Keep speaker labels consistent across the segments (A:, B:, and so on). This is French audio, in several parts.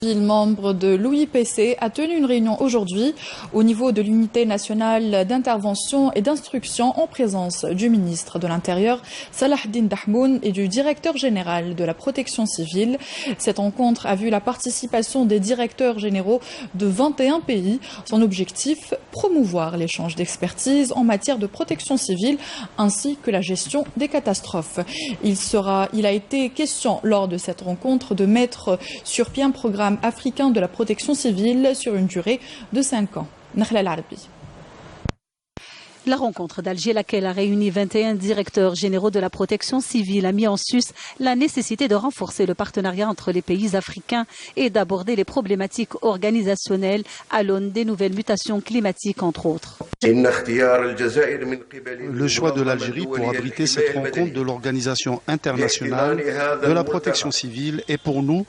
A: Membre de l'OIPC a tenu une réunion aujourd'hui au niveau de l'unité nationale d'intervention et d'instruction en présence du ministre de l'Intérieur Salah Eddine Dahmoun et du directeur général de la protection civile. Cette rencontre a vu la participation des directeurs généraux de 21 pays. Son objectif, promouvoir l'échange d'expertise en matière de protection civile ainsi que la gestion des catastrophes. Il a été question lors de cette rencontre de mettre sur pied un programme africain de la protection civile sur une durée de 5 ans. Nakhla Al-Arabi.
B: La rencontre d'Alger, laquelle a réuni 21 directeurs généraux de la protection civile, a mis en sus la nécessité de renforcer le partenariat entre les pays africains et d'aborder les problématiques organisationnelles à l'aune des nouvelles mutations climatiques, entre autres.
C: Le choix de l'Algérie pour abriter cette rencontre de l'Organisation internationale de la protection civile est pour nous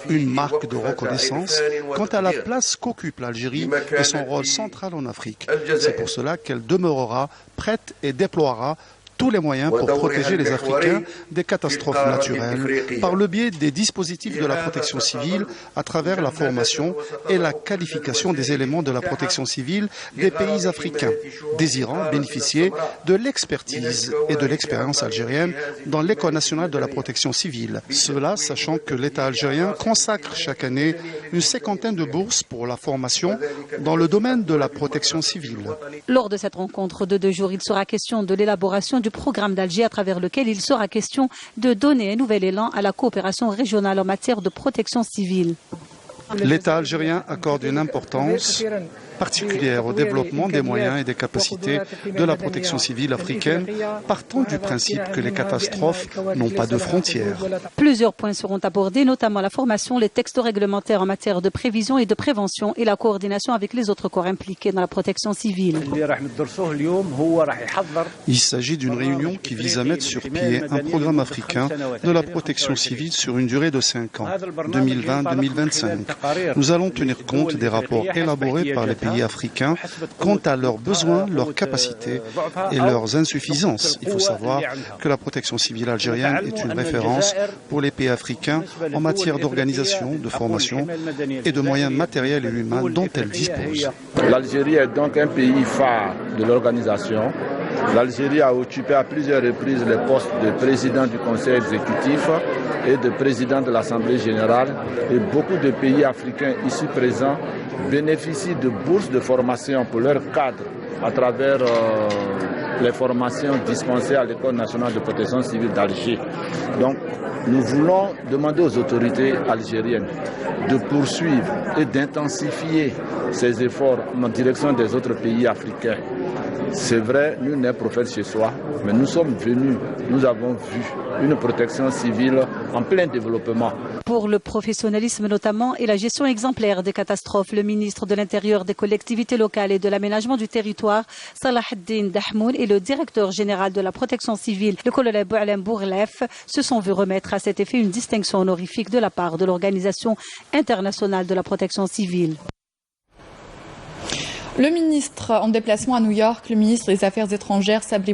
C: une marque de reconnaissance quant à la place qu'occupe l'Algérie et son rôle central en Afrique. C'est pour cela qu'elle demeurera prête et déploiera tous les moyens pour protéger les Africains des catastrophes naturelles par le biais des dispositifs de la protection civile à travers la formation et la qualification des éléments de la protection civile des pays africains désirant bénéficier de l'expertise et de l'expérience algérienne dans l'École nationale de la protection civile. Cela sachant que l'État algérien consacre chaque année une 50aine de bourses pour la formation dans le domaine de la protection civile.
B: Lors de cette rencontre de 2 jours, il sera question de l'élaboration du programme d'Alger à travers lequel il sera question de donner un nouvel élan à la coopération régionale en matière de protection civile.
C: L'État algérien accorde une importance particulière au développement des moyens et des capacités de la protection civile africaine, partant du principe que les catastrophes n'ont pas de frontières.
B: Plusieurs points seront abordés, notamment la formation, les textes réglementaires en matière de prévision et de prévention et la coordination avec les autres corps impliqués dans la protection civile.
C: Il s'agit d'une réunion qui vise à mettre sur pied un programme africain de la protection civile sur une durée de 5 ans, 2020-2025. Nous allons tenir compte des rapports élaborés par les pays africains quant à leurs besoins, leurs capacités et leurs insuffisances. Il faut savoir que la protection civile algérienne est une référence pour les pays africains en matière d'organisation, de formation et de moyens matériels et humains dont elle dispose.
D: L'Algérie est donc un pays phare de l'organisation. L'Algérie a occupé à plusieurs reprises les postes de président du Conseil exécutif et de président de l'Assemblée générale. Et beaucoup de pays africains ici présents bénéficient de bourses de formation pour leurs cadres à travers les formations dispensées à l'École nationale de protection civile d'Alger. Donc, nous voulons demander aux autorités algériennes de poursuivre et d'intensifier ces efforts en direction des autres pays africains. C'est vrai, nul n'est prophète chez soi, mais nous sommes venus, nous avons vu une protection civile en plein développement.
B: Pour le professionnalisme notamment et la gestion exemplaire des catastrophes, le ministre de l'Intérieur, des collectivités locales et de l'aménagement du territoire, Salah Eddine Dahmoun, et le directeur général de la protection civile, le colonel Boualem Bourlef, se sont vus remettre à cet effet une distinction honorifique de la part de l'Organisation internationale de la protection civile.
A: Le ministre en déplacement à New York, le ministre des Affaires étrangères Sabri